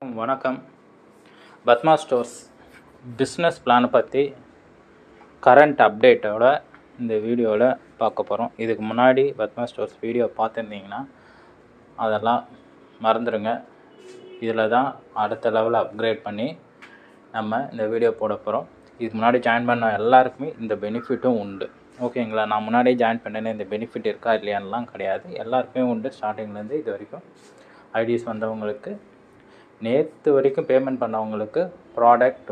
வணக்கம். Padma stores business பிளானை பற்றி கரண்ட் அப்டேட்டோட இந்த வீடியோவில் பார்க்க போகிறோம். இதுக்கு முன்னாடி பத்மா ஸ்டோர்ஸ் வீடியோ பார்த்துருந்தீங்கன்னா அதெல்லாம் மறந்துடுங்க. இதில் தான் அடுத்த லெவலில் அப்கிரேட் பண்ணி நம்ம இந்த வீடியோ போட போகிறோம். இதுக்கு முன்னாடி ஜாயின் பண்ண எல்லாருக்குமே இந்த பெனிஃபிட்டும் உண்டு. ஓகேங்களா? நான் முன்னாடியே ஜாயின் பண்ணேன்னு இந்த பெனிஃபிட் இருக்கா இல்லையான்லாம் கிடையாது, எல்லாருக்குமே உண்டு. ஸ்டார்டிங்லேருந்து இது வரைக்கும் ஐடிஸ் வந்தவங்களுக்கு, நேற்று வரைக்கும் பேமெண்ட் பண்ணவங்களுக்கு ப்ராடக்ட்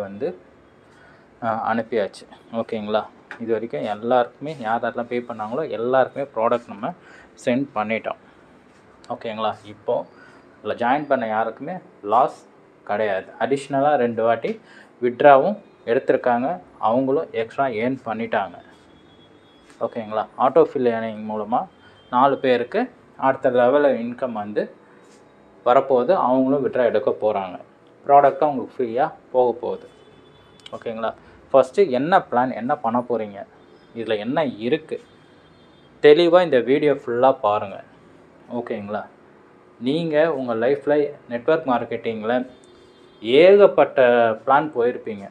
அனுப்பியாச்சு. ஓகேங்களா? இது வரைக்கும் எல்லாருக்குமே யாரெல்லாம் பே பண்ணாங்களோ எல்லாருக்குமே ப்ராடக்ட் நம்ம சென்ட் பண்ணிட்டோம். ஓகேங்களா? இப்போது இதில் ஜாயின் பண்ண யாருக்குமே லாஸ் கிடையாது. அடிஷ்னலாக 2 வாட்டி விட்ராவும் எடுத்திருக்காங்க, அவங்களும் எக்ஸ்ட்ரா ஏர்ன் பண்ணிட்டாங்க. ஓகேங்களா? ஆட்டோ ஃபில் ஏர்னிங் மூலமாக 4 பேருக்கு அடுத்த லெவலில் இன்கம் வரப்போகுது. அவங்களும் விட்ரா எடுக்க போகிறாங்க. ப்ராடக்ட்டும் அவங்களுக்கு ஃப்ரீயாக போக போகுது. ஓகேங்களா? ஃபஸ்ட்டு என்ன பிளான், என்ன பண்ண போகிறீங்க, இதில் என்ன இருக்குது, தெளிவாக இந்த வீடியோ ஃபுல்லாக பாருங்கள். ஓகேங்களா? நீங்கள் உங்கள் லைஃப்பில் நெட்வொர்க் மார்க்கெட்டிங்கில் ஏகப்பட்ட பிளான் போயிருப்பீங்க.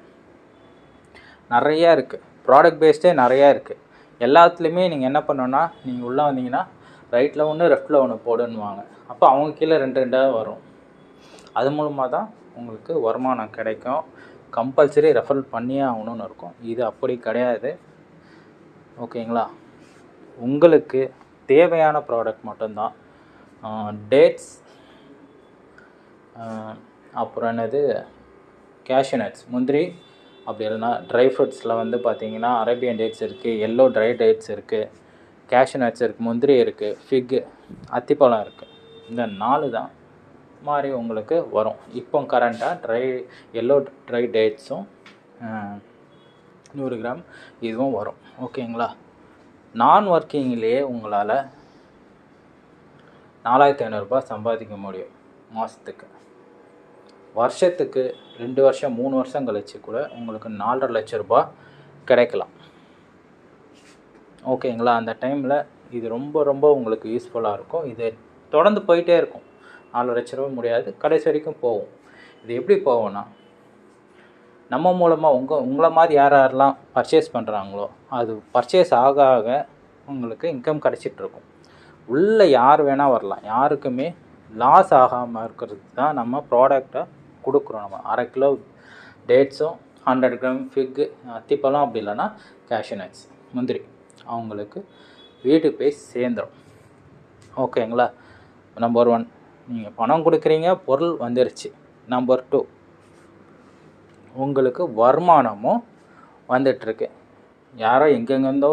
நிறையா இருக்குது, ப்ராடக்ட் பேஸ்டே நிறையா இருக்குது. எல்லாத்துலேயுமே நீங்கள் என்ன பண்ணணுன்னா, நீங்கள் உள்ளே வந்தீங்கன்னா ரைட்டில் ஒன்று லெஃப்ட்டில் ஒன்று போடுன்னுவாங்க. அப்போ அவங்க கீழே 2 வரும். அது மூலமாக தான் உங்களுக்கு வருமானம் கிடைக்கும். கம்பல்சரி ரெஃபர் பண்ணியே ஆகணும்னு இருக்கும். இது அப்படி கிடையாது. ஓகேங்களா? உங்களுக்கு தேவையான ப்ராடக்ட் மட்டும்தான். டேட்ஸ், அப்புறம் என்னது, கேஷ்யூ நட்ஸ், முந்திரி, அப்படி இல்லைன்னா ட்ரை ஃப்ரூட்ஸில் பார்த்தீங்கன்னா அரேபியன் டேட்ஸ் இருக்குது, எல்லோ ட்ரை டேட்ஸ் இருக்குது, கேஷ்யூ நட்ஸ் இருக்குது, முந்திரி இருக்குது, ஃபிக்கு, அத்திப்பழம் இருக்குது. இந்த 4 தான் மாதிரி உங்களுக்கு வரும். இப்போ கரண்ட்டாக எல்லோ ட்ரை டேட்ஸும் 100 கிராம் இதுவும் வரும். ஓகேங்களா? நான் ஒர்க்கிங்லேயே உங்களால் 4500 சம்பாதிக்க முடியும் மாதத்துக்கு. வருஷத்துக்கு 2 வருஷம் 3 வருஷம் கழிச்சு கூட உங்களுக்கு 4.5 லட்ச ரூபா கிடைக்கலாம். ஓகேங்களா? அந்த டைமில் இது ரொம்ப ரொம்ப உங்களுக்கு யூஸ்ஃபுல்லாக இருக்கும். இது தொடர்ந்து போயிட்டே இருக்கும். 4 லட்ச ரூபா முடியாது, கடைசி வரைக்கும் போகும். இது எப்படி போகும்னா, நம்ம மூலமாக உங்களை மாதிரி யாரெல்லாம் பர்ச்சேஸ் பண்ணுறாங்களோ அது பர்ச்சேஸ் ஆக ஆக உங்களுக்கு இன்கம் கிடச்சிட்ருக்கும். உள்ளே யார் வேணால் வரலாம். யாருக்குமே லாஸ் ஆகாமல் இருக்கிறது தான் நம்ம ப்ராடக்டை கொடுக்குறோம். நம்ம 1/2 கிலோ டேட்ஸும் 100 கிராம் ஃபிக்கு, அத்திப்பழம், அப்படி இல்லைன்னா கேஷ்யூ நட்ஸ், முந்திரி அவங்களுக்கு வீட்டுக்கு போய் சேர்ந்துடும். ஓகேங்களா? நம்பர் 1, நீங்கள் பணம் கொடுக்குறீங்க, பொருள் வந்துருச்சு. நம்பர் 2, உங்களுக்கு வருமானமும் வந்துட்டுருக்கு. யாரோ எங்கெங்கேருந்தோ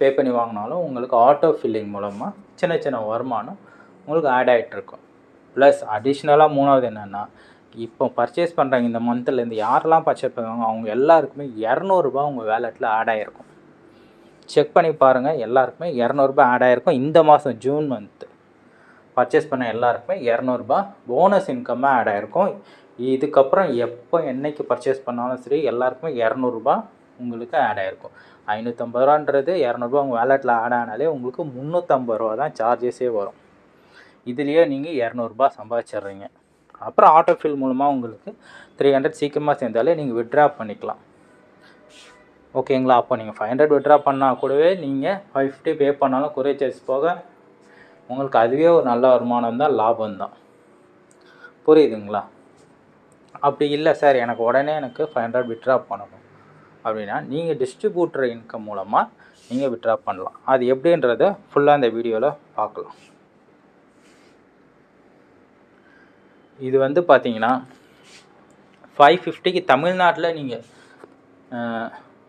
பே பண்ணி வாங்கினாலும் உங்களுக்கு ஆட்டோ ஃபில்லிங் மூலமாக சின்ன சின்ன வருமானம் உங்களுக்கு ஆட் ஆகிட்ருக்கும். ப்ளஸ் அடிஷ்னலாக 3வது என்னென்னா, இப்போ பர்ச்சேஸ் பண்ணுறாங்க இந்த மந்த்லேருந்து யாரெல்லாம் பர்ச்சேஸ் பண்ணுவாங்க அவங்க எல்லாருக்குமே 200 உங்கள் வேலெட்டில் ஆட் ஆகிருக்கும். செக் பண்ணி பாருங்கள், எல்லாருக்குமே 200 ஆட் ஆகிருக்கும். இந்த மாதம் ஜூன் மந்த்து பர்ச்சேஸ் பண்ண எல்லாருக்குமே 200 போனஸ் இன்கம்மாக ஆட் ஆகிருக்கும். இதுக்கப்புறம் எப்போ என்றைக்கு பர்ச்சேஸ் பண்ணாலும் சரி எல்லாருக்குமே 200 உங்களுக்கு ஆட் ஆகிருக்கும். 550 ரூபான்றது 200 உங்கள் வேலெட்டில் ஆட் ஆனாலே உங்களுக்கு 350 ரூபா தான் சார்ஜஸே வரும். இதுலேயே நீங்கள் 200 சம்பாதிச்சிட்றீங்க. அப்புறம் ஆட்டோ ஃபில் மூலமாக உங்களுக்கு 300 சீக்கிரமாக சேர்ந்தாலே நீங்கள் விட்ரா பண்ணிக்கலாம். ஓகேங்களா? அப்போ நீங்கள் 500 விட்ரா பண்ணால் கூடவே நீங்கள் 550 பே பண்ணாலும் கொரியர் சார்ஜ் போக உங்களுக்கு அதுவே ஒரு நல்ல வருமானம் தான், லாபம் தான். புரியுதுங்களா? அப்படி இல்லை சார், எனக்கு உடனே 500 விட்ரா பண்ணணும் அப்படின்னா நீங்கள் டிஸ்ட்ரிபியூட்டர் இன்கம் மூலமாக நீங்கள் விட்ரா பண்ணலாம். அது எப்படின்றத ஃபுல்லாக இந்த வீடியோவில் பார்க்கலாம். இது பார்த்தீங்கன்னா 550க்கு தமிழ்நாட்டில் நீங்கள்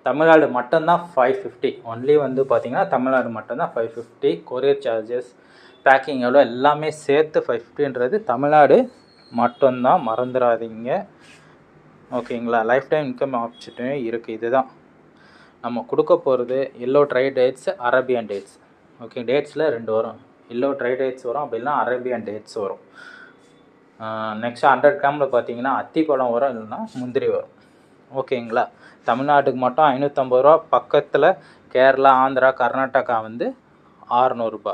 தமிழ்நாடு மட்டும்தான் 550 ஒன்லி. பார்த்தீங்கன்னா தமிழ்நாடு மட்டும்தான் 550. கொரியர் சார்ஜஸ், பேக்கிங் எவ்வளோ எல்லாமே சேர்த்து 550ன்றது தமிழ்நாடு மட்டும்தான், மறந்துடாதீங்க. ஓகேங்களா? லைஃப் டைம் இன்கம் ஆப்பர்ச்சுனிட்டி இருக்குது. இதுதான் நம்ம கொடுக்க போகிறது. Yellow dry dates, Arabian dates. Okay, டேட்ஸில் 2 வரும். எல்லோ ட்ரை டேட்ஸ் வரும், அப்படின்னா அரேபியன் டேட்ஸ் வரும். நெக்ஸ்ட் 100 கிராமில் பார்த்தீங்கன்னா அத்திப்பழம் வரும், இல்லைன்னா முந்திரி வரும். ஓகேங்களா? தமிழ்நாட்டுக்கு மட்டும் 550 ரூபா. பக்கத்தில் கேரளா, ஆந்திரா, கர்நாடகா 600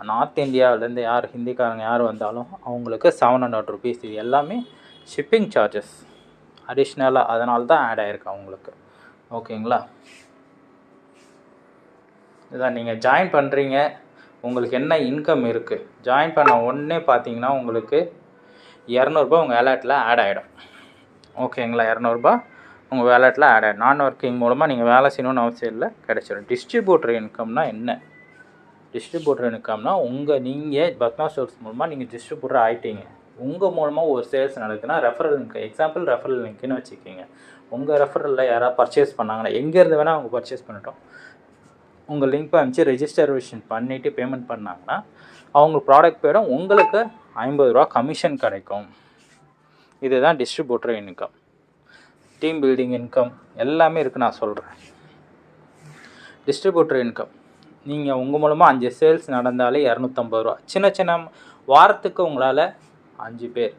நார்த் இந்தியாவிலேருந்து யார் ஹிந்திக்காரங்க யார் வந்தாலும் அவங்களுக்கு 700 ருபீஸ். இது எல்லாமே ஷிப்பிங் சார்ஜஸ் அடிஷ்னலாக அதனால தான் ஆட் ஆகிருக்கு அவங்களுக்கு. ஓகேங்களா? இதான் நீங்கள் ஜாயின் பண்ணுறீங்க, உங்களுக்கு என்ன இன்கம் இருக்குது, ஜாயின் பண்ண உடனே பார்த்தீங்கன்னா உங்களுக்கு 200 உங்கள் வேலெட்டில் ஆட் ஆகிடும். ஓகேங்களா? 200 உங்கள் வேலெட்டில் ஆட் ஆகிடும். நான் ஒர்க்கிங் மூலமாக நீங்கள் வேலை செய்யணும்னு அவசியம் இல்லை, கிடச்சிடும். டிஸ்ட்ரிபியூட்டர் இன்கம்னா என்ன? டிஸ்ட்ரிபியூட்டர் இன்கம்னா நீங்கள் பத்மா ஸ்டோர்ஸ் மூலமாக நீங்கள் டிஸ்ட்ரிபியூட்டர் ஆகிட்டீங்க, உங்கள் மூலமாக ஒரு சேல்ஸ் நடக்குதுன்னா ரெஃபரல் லிங்க், எக்ஸாம்பிள் ரெஃபரல் லிங்க்னு வச்சுக்கிங்க. உங்கள் ரெஃபரலில் யாராவது பர்ச்சேஸ் பண்ணாங்கன்னா எங்கேருந்து வேணால் அவங்க பர்ச்சேஸ் பண்ணிட்டோம், உங்கள் லிங்க் அனுப்பிச்சு ரெஜிஸ்டரேஷன் பண்ணிவிட்டு பேமெண்ட் பண்ணாங்கன்னா அவங்க ப்ராடக்ட் போய்டும், உங்களுக்கு 50 ரூபா கமிஷன் கிடைக்கும். இதுதான் distributor income. Team building income எல்லாமே இருக்குது நான் சொல்கிறேன். டிஸ்ட்ரிபியூட்டர் இன்கம் நீங்கள் உங்கள் மூலமாக 5 சேல்ஸ் நடந்தாலே 250 ரூபா. சின்ன சின்ன வாரத்துக்கு உங்களால் 5 பேர்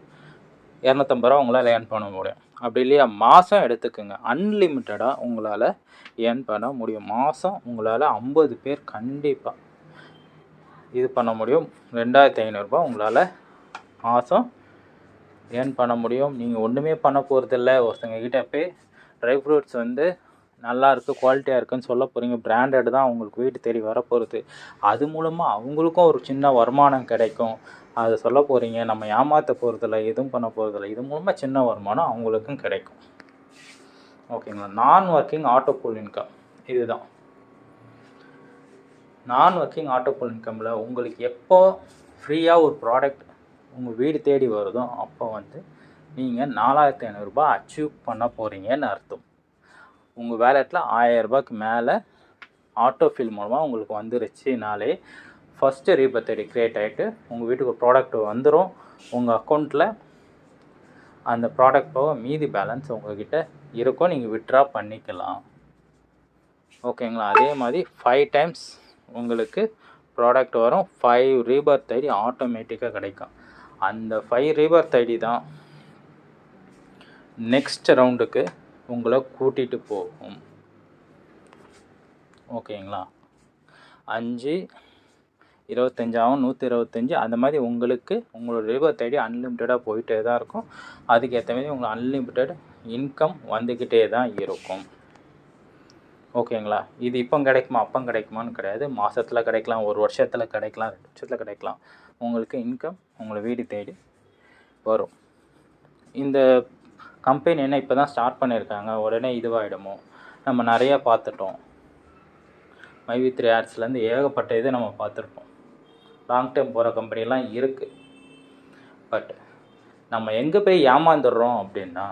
250 ரூபா உங்களால் ஏர்ன் பண்ண முடியும். அப்படி இல்லையா மாதம் எடுத்துக்கோங்க, அன்லிமிட்டடாக உங்களால் ஏர்ன் பண்ண முடியும். மாதம் உங்களால் 50 பேர் கண்டிப்பாக இது பண்ண முடியும். 2500 ரூபா உங்களால் மாதம் ஏர்ன் பண்ண முடியும். நீங்கள் ஒன்றுமே பண்ண போகிறதில்ல, ஒருத்தங்க கிட்டே போய் ட்ரை ஃப்ரூட்ஸ் வந்து நல்லா இருக்குது, குவாலிட்டியாக இருக்குதுன்னு சொல்ல போகிறீங்க. பிராண்டட் தான் உங்களுக்கு வீட்டு தேடி வரப்போகிறது. அது மூலமாக அவங்களுக்கும் ஒரு சின்ன வருமானம் கிடைக்கும். அதை சொல்ல போகிறீங்க. நம்ம ஏமாற்ற போகிறதில்ல, எதுவும் பண்ண போகிறதில்ல. இது மூலமாக சின்ன வருமானம் அவங்களுக்கும் கிடைக்கும். ஓகேங்களா? நான் ஒர்க்கிங் ஆட்டோ பூல் இன்கம் இதுதான். நான் ஒர்க்கிங் ஆட்டோ பூல் இன்கமில் உங்களுக்கு எப்போ ஃப்ரீயாக ஒரு ப்ராடக்ட் உங்கள் வீடு தேடி வருதோ அப்போ வந்து நீங்கள் 4500 ரூபாய் அச்சீவ் பண்ண போகிறீங்கன்னு அர்த்தம். உங்கள் வேலெட்டில் 1000 ரூபாய்க்கு மேலே ஆட்டோஃபில் மூலமாக உங்களுக்கு வந்துருச்சுனாலே ஃபஸ்ட்டு ரீபர்த் ஐடி க்ரியேட் ஆகிட்டு உங்கள் வீட்டுக்கு ஒரு ப்ராடக்ட் வந்துடும். உங்கள் அக்கௌண்ட்டில் அந்த ப்ராடக்ட் போக மீதி பேலன்ஸ் உங்கள்கிட்ட இருக்கும், நீங்கள் வித்ட்ரா பண்ணிக்கலாம். ஓகேங்களா? அதே மாதிரி 5 டைம்ஸ் உங்களுக்கு ப்ராடக்ட் வரும். 5 ரீபர்த் ஐடி ஆட்டோமேட்டிக்காக கிடைக்கும். அந்த 5 ரீபர்த் ஐடி தான் நெக்ஸ்ட் ரவுண்டுக்கு உங்களை கூட்டிகிட்டு போகும். ஓகேங்களா? 5 25 ஆகும், 125 அந்த மாதிரி உங்களுக்கு உங்களோட ரீபர்த் ஐடி அன்லிமிட்டடாக போயிட்டே தான் இருக்கும். அதுக்கேற்ற மாதிரி உங்களுக்கு அன்லிமிட்டட் இன்கம் வந்துக்கிட்டே தான் இருக்கும். ஓகேங்களா? இது இப்போ கிடைக்குமா அப்போ கிடைக்குமான்னு கிடையாது. மாதத்தில் கிடைக்கலாம், ஒரு வருஷத்தில் கிடைக்கலாம், 2 வருஷத்தில் கிடைக்கலாம். உங்களுக்கு இன்கம் உங்களை வீடு தேடி வரும். இந்த கம்பெனி என்ன இப்போ தான் ஸ்டார்ட் பண்ணியிருக்காங்க, உடனே இதுவாகிடுமோ? நம்ம நிறையா பார்த்துட்டோம். மைவி3 ஆட்ஸ்லேருந்து ஏகப்பட்ட இது நம்ம பார்த்துருப்போம். லாங் டைம் போகிற கம்பெனிலாம் இருக்குது. பட் நம்ம எங்கே போய் ஏமாந்துடுறோம் அப்படின்னா,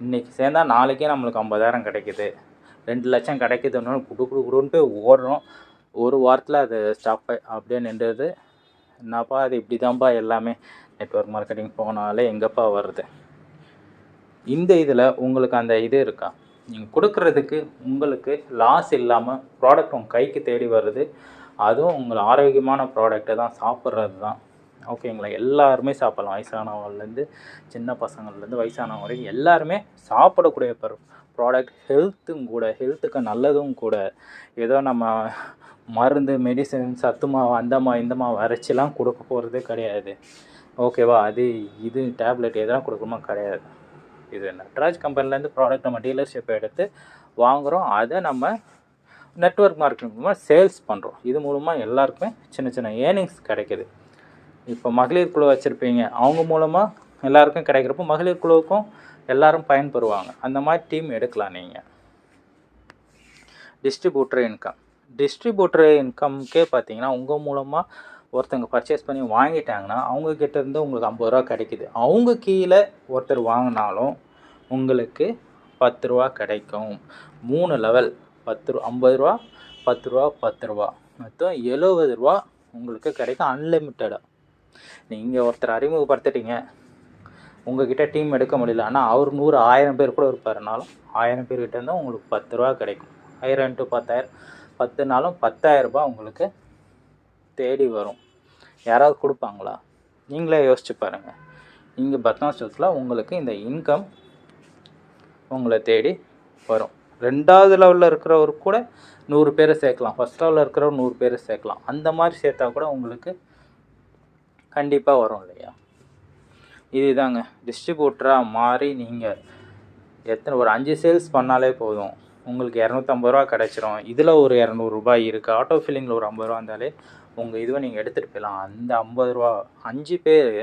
இன்றைக்கி சேர்ந்தா நாளைக்கே நம்மளுக்கு 50,000 கிடைக்குது, 2 லட்சம் கிடைக்குதுன்னு குடுன்னு போய் ஓடுறோம். ஒரு வாரத்தில் அது ஸ்டாப் அப்படியே நின்றுது. என்னப்பா அது இப்படி தான்ப்பா எல்லாமே நெட்வொர்க் மார்க்கெட்டிங் போனாலே எங்கப்பா வருது. இந்த இதில் உங்களுக்கு அந்த இது இருக்கா? நீங்கள் கொடுக்குறதுக்கு உங்களுக்கு லாஸ் இல்லாமல் ப்ராடக்ட் உங்கள் கைக்கு தேடி வருது. அதுவும் உங்களை ஆரோக்கியமான ப்ராடக்டை தான் சாப்பிட்றது தான். ஓகேங்களா? எல்லாருமே சாப்பிட்லாம். வயசானவங்கலேருந்து சின்ன பசங்கள்லேருந்து வயசானவங்க வரைக்கும் எல்லாருமே சாப்பிடக்கூடிய ப்ராடக்ட். ஹெல்த்தும் கூட, ஹெல்த்துக்கு நல்லதும் கூட. ஏதோ நம்ம மருந்து மெடிசன் சத்துமா அந்தமா இந்தமா வரைச்சிலாம் கொடுக்க போகிறதே கிடையாது. ஓகேவா? அது இது டேப்லெட் எதெல்லாம் கொடுக்கணுமா கிடையாது. இது நட்ராஜ் கம்பெனிலேருந்து ப்ராடக்ட் நம்ம டீலர்ஷிப் எடுத்து வாங்குகிறோம். அதை நம்ம நெட்வொர்க் மார்க்கெட்டிங் மூலமாக சேல்ஸ் பண்ணுறோம். இது மூலமாக எல்லாருக்குமே சின்ன சின்ன ஏர்னிங்ஸ் கிடைக்கிது. இப்போ மகளிர் குழு வச்சுருப்பீங்க, அவங்க மூலமாக எல்லாருக்கும் கிடைக்கிறப்போ மகளிர் குழுவுக்கும் எல்லோரும் பயன்பெறுவாங்க. அந்த மாதிரி டீம் எடுக்கலாம் நீங்கள். Distributor income. டிஸ்ட்ரிபியூட்டர் இன்கம்க்கே பார்த்தீங்கன்னா உங்கள் மூலமாக ஒருத்தங்க பர்ச்சேஸ் பண்ணி வாங்கிட்டாங்கன்னா அவங்கக்கிட்டேருந்து உங்களுக்கு 50 ரூபா கிடைக்கிது. அவங்க கீழே ஒருத்தர் வாங்கினாலும் உங்களுக்கு 10 ரூபா கிடைக்கும். 3 லெவல் 10 50 ரூபா 10 ரூபா 10 ரூபா மொத்தம் 70 ரூபா உங்களுக்கு கிடைக்கும் அன்லிமிட்டடாக. நீங்கள் ஒருத்தர் அறிமுகப்படுத்திட்டீங்க, உங்கள்கிட்ட டீம் எடுக்க முடியல, ஆனால் அவர் 100 1000 பேர் கூட இருப்பாருனாலும் 1000 பேர்கிட்ட இருந்தால் உங்களுக்கு 10 ரூபா கிடைக்கும். 1000 × 10,000 10 நாளும் 10,000 ரூபா உங்களுக்கு தேடி வரும். யாராவது கொடுப்பாங்களா? நீங்களே யோசிச்சு பாருங்கள். இங்கே பத்மா ஸ்டோர்ஸில் உங்களுக்கு இந்த இன்கம் உங்களை தேடி வரும். 2வது லெவலில் இருக்கிறவர் கூட 100 பேரை சேர்க்கலாம், ஃபஸ்ட் லெவலில் இருக்கிறவர் 100 பேரை சேர்க்கலாம். அந்த மாதிரி சேர்த்தா கூட உங்களுக்கு கண்டிப்பாக வரும் இல்லையா? இதுதாங்க டிஸ்ட்ரிபியூட்டராக மாறி நீங்கள் ஒரு 5 சேல்ஸ் பண்ணாலே போதும், உங்களுக்கு 250 ரூபா கிடச்சிரும். இதில் ஒரு 200 ரூபாய் இருக்குது. ஆட்டோ ஃபில்லிங்கில் ஒரு 50 ரூபா இருந்தாலே உங்கள் இதுவை நீங்கள் எடுத்துகிட்டு போயிடலாம். அந்த 50 ரூபா 5 பேர்,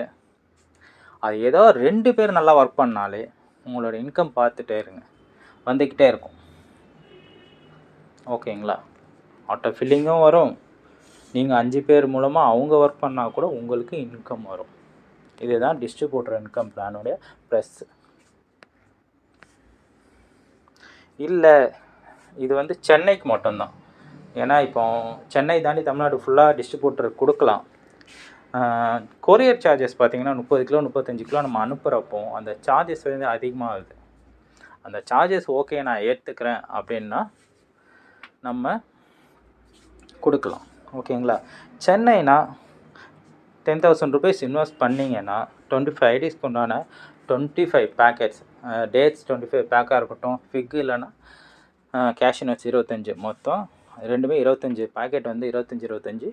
அது ஏதோ 2 பேர் நல்லா ஒர்க் பண்ணாலே உங்களோட இன்கம் பார்த்துட்டே இருங்க, வந்துக்கிட்டே இருக்கும். ஓகேங்களா? ஆட்டோ ஃபில்லிங்கும் வரும், நீங்கள் 5 பேர் மூலமாக அவங்க ஒர்க் பண்ணால் கூட உங்களுக்கு இன்கம் வரும். இதுதான் டிஸ்ட்ரிபியூட்டர் இன்கம் பிளானுடைய ப்ளஸ். இல்லை இது வந்து சென்னைக்கு மட்டும்தான். ஏன்னா இப்போ சென்னை தாண்டி தமிழ்நாடு ஃபுல்லாக டிஸ்ட்ரிபியூட்டர் கொடுக்கலாம். கொரியர் சார்ஜஸ் பார்த்திங்கன்னா 30 கிலோ 35 கிலோ நம்ம அனுப்புகிறப்போ அந்த சார்ஜஸ் வந்து அதிகமாகுது. அந்த சார்ஜஸ் ஓகே நான் ஏற்றுக்கிறேன் அப்படின்னா நம்ம கொடுக்கலாம். ஓகேங்களா? சென்னைனா 10,000 ருபீஸ் இன்வெஸ்ட் பண்ணிங்கன்னா 25 ஐடிஸ்க்கு உண்டான 25 பேக்கெட்ஸ், டேட்ஸ் 25 பேக்காக இருக்கட்டும், ஃபிக் இல்லைன்னா கேஷ் நட்ஸ் 25, மொத்தம் ரெண்டுமே 25 பேக்கெட் வந்து 25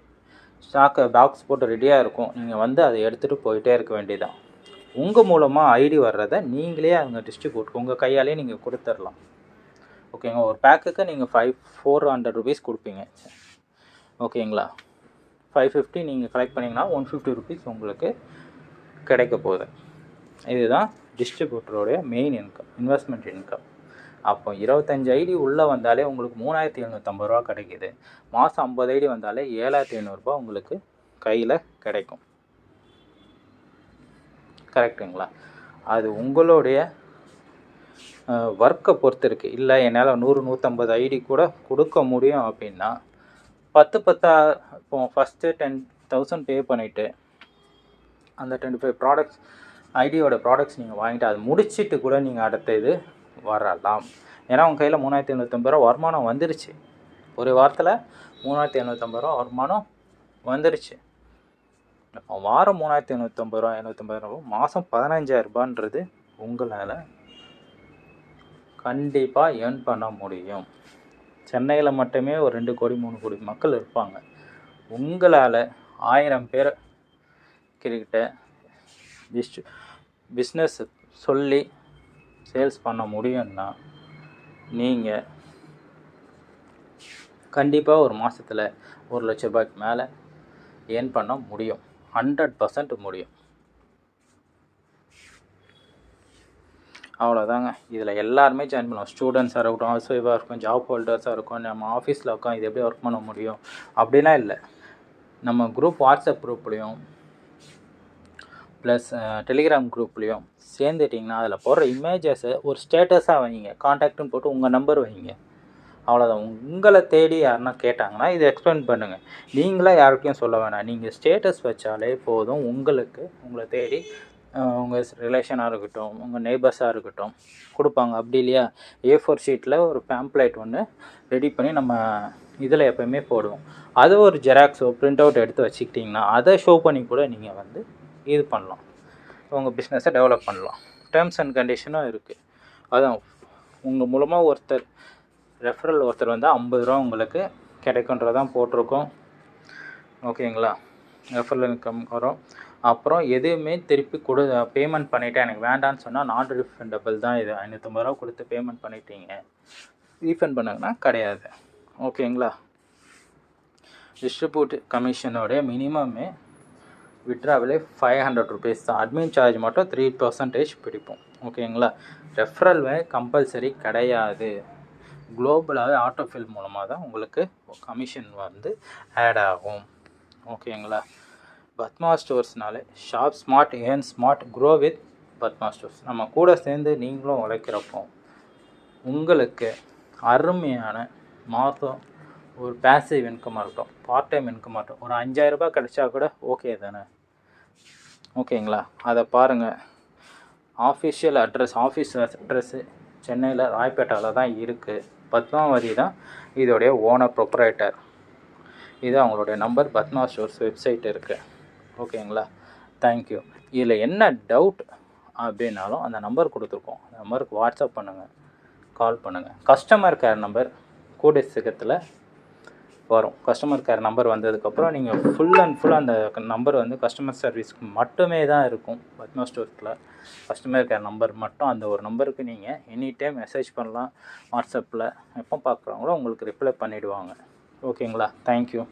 ஸ்டாக்கு பாக்ஸ் போட்டு ரெடியாக இருக்கும். நீங்கள் வந்து அதை எடுத்துகிட்டு போயிட்டே இருக்க வேண்டியதான். உங்கள் மூலமாக ஐடி வர்றதை நீங்களே அவங்க டிஸ்ட்ரிபியூட் உங்கள் கையாலே நீங்கள் கொடுத்துடலாம். ஓகேங்க? ஒரு பேக்குக்கு நீங்கள் 400 ருபீஸ் கொடுப்பீங்க. ஓகேங்களா? 550 நீங்கள் கலெக்ட் பண்ணிங்கன்னா 150 ருபீஸ் உங்களுக்கு கிடைக்க போகுது. இதுதான் டிஸ்ட்ரிபியூட்டரோடைய மெயின் இன்கம், இன்வெஸ்ட்மெண்ட் இன்கம். அப்போ 25 ஐடி உள்ளே வந்தாலே உங்களுக்கு 3750 ரூபா கிடைக்கிது. மாதம் 50 ஐடி வந்தாலே 7500 ரூபா உங்களுக்கு கையில் கிடைக்கும். கரெக்டுங்களா? அது உங்களுடைய ஒர்க்கை பொறுத்து இருக்குது. இல்லை என்னால் 100-150 ஐடி கூட கொடுக்க முடியும் அப்படின்னா 10 இப்போ ஃபஸ்ட்டு 10,000 பே பண்ணிவிட்டு அந்த 25 ப்ராடக்ட்ஸ் ஐடியோட ப்ராடக்ட்ஸ் நீங்கள் வாங்கிட்டு அதை முடிச்சுட்டு கூட நீங்கள் அடுத்த இது வரலாம். ஏன்னா உங்கள் கையில் 3750 ரூபா வருமானம் வந்துருச்சு. ஒரு வாரத்தில் 3750 ரூபா வருமானம் வந்துருச்சு. வாரம் 3750 ரூபா 750 ரூபா, மாதம் 15,000 ரூபான்றது உங்களால் கண்டிப்பாக ஏர்ன் பண்ண முடியும். சென்னையில் மட்டுமே ஒரு 2 கோடி 3 கோடி மக்கள் இருப்பாங்க. உங்களால் 1000 பேர் கிட்ட பிஸ்னஸ் சொல்லி சேல்ஸ் பண்ண முடியும்னா நீங்கள் கண்டிப்பாக ஒரு மாதத்தில் 1 லட்ச ரூபாய்க்கு மேலே ஏர்ன் பண்ண முடியும். 100% முடியும். அவ்வளோதாங்க. இதில் எல்லாருமே ஜாயின் பண்ணுவோம். ஸ்டூடெண்ட்ஸாக இருக்கட்டும், ஹவுஸ் ஒய்ஃபாக இருக்கும், ஜாப் ஹோல்டர்ஸாக இருக்கும், நம்ம ஆஃபீஸில் உட்காந்து இது எப்படி ஒர்க் பண்ண முடியும் அப்படிலாம் இல்லை. நம்ம குரூப் வாட்ஸ்அப் குரூப்லேயும் ப்ளஸ் டெலிகிராம் குரூப்லேயும் சேர்ந்துட்டிங்கன்னா அதில் போடுற இமேஜஸை ஒரு ஸ்டேட்டஸாக வைங்க, காண்டாக்ட்னு போட்டு உங்கள் நம்பர் வைங்க. அவ்வளோதான். உங்களை தேடி யாருன்னா கேட்டாங்கன்னா இதை எக்ஸ்பிளைன் பண்ணுங்கள். நீங்களாக யாருக்கையும் சொல்ல வேணாம். நீங்கள் ஸ்டேட்டஸ் வச்சாலே போதும், உங்களை தேடி உங்கள் ரிலேஷனாக இருக்கட்டும், உங்கள் நெய்பர்ஸாக இருக்கட்டும் கொடுப்பாங்க. அப்படி இல்லையா, A4 ஷீட்டில் ஒரு பேம்ப்ளேட் ஒன்று ரெடி பண்ணி நம்ம இதில் எப்போயுமே போடுவோம். அது ஒரு ஜெராக்ஸோ பிரிண்ட் அவுட் எடுத்து வச்சுக்கிட்டிங்கன்னா அதை ஷோ பண்ணி கூட நீங்கள் வந்து இது பண்ணலாம், உங்கள் பிஸ்னஸை டெவலப் பண்ணலாம். டேர்ம்ஸ் அண்ட் கண்டிஷனும் இருக்குது. அதான் உங்கள் மூலமாக ரெஃபரல் ஒருத்தர் வந்து 50 ரூபா உங்களுக்கு கிடைக்குன்றதான் போட்டிருக்கோம். ஓகேங்களா? ரெஃபரல் இன்கம் வரும். அப்புறம் எதுவுமே திருப்பி பேமெண்ட் பண்ணிவிட்டேன் எனக்கு வேண்டான்னு சொன்னால் நான் ரீஃபண்டபிள் தான். இது 550 ரூபா கொடுத்து பேமெண்ட் பண்ணிட்டீங்க, ரீஃபண்ட் பண்ணாங்கன்னா கிடையாது. ஓகேங்களா? டிஸ்ட்ரிபியூட் கமிஷனோடைய மினிமமே விட்ராவிலே 500 ருபீஸ் தான். அட்மின் சார்ஜ் மட்டும் 3% பிடிப்போம். ஓகேங்களா? ரெஃபரல் கம்பல்சரி கிடையாது. குளோபலாகவே ஆட்டோஃபில் மூலமாக தான் உங்களுக்கு கமிஷன் வந்து ஆட் ஆகும். ஓகேங்களா? பத்மா ஸ்டோர்ஸ்னாலே shop smart, earn smart, grow with Padma stores. நம்ம கூட சேர்ந்து நீங்களும் உழைக்கிறப்போ உங்களுக்கு அருமையான மாதம் ஒரு பேசிவ் இன்கமாக இருக்கட்டும், பார்ட் டைம் இன்கமாக இருக்கட்டும், ஒரு 5000 ரூபாய் கிடைச்சா கூட ஓகே தானே? ஓகேங்களா? அதை பாருங்கள். ஆஃபீஸ் அட்ரஸ்ஸு சென்னையில் ராய்பேட்டாவில் தான் இருக்குது. பத்மாவதி தான் இதோடைய ஓனர் ப்ரொப்ரைட்டர். இது அவங்களுடைய நம்பர். பத்மா ஸ்டோர்ஸ் வெப்சைட் இருக்குது. ஓகேங்களா? தேங்க்யூ. இதில் என்ன டவுட் அப்படின்னாலும் அந்த நம்பர் கொடுத்துருக்கோம், அந்த நம்பருக்கு வாட்ஸ்அப் பண்ணுங்கள், கால் பண்ணுங்கள். கஸ்டமர் கேர் நம்பர் கூடிய சீக்கிரத்தில் வரும். கஸ்டமர் கேர் நம்பர் வந்ததுக்கப்புறம் நீங்கள் ஃபுல் அண்ட் ஃபுல் அந்த நம்பர் வந்து கஸ்டமர் சர்வீஸ்க்கு மட்டுமே தான் இருக்கும். பத்மா ஸ்டோர்ஸில் கஸ்டமர் கேர் நம்பர் மட்டும், அந்த ஒரு நம்பருக்கு நீங்கள் எனி டைம் மெசேஜ் பண்ணலாம். வாட்ஸ்அப்பில் எப்போ பார்க்குறாங்களோ உங்களுக்கு ரிப்ளை பண்ணிவிடுவாங்க. ஓகேங்களா? தேங்க்யூ.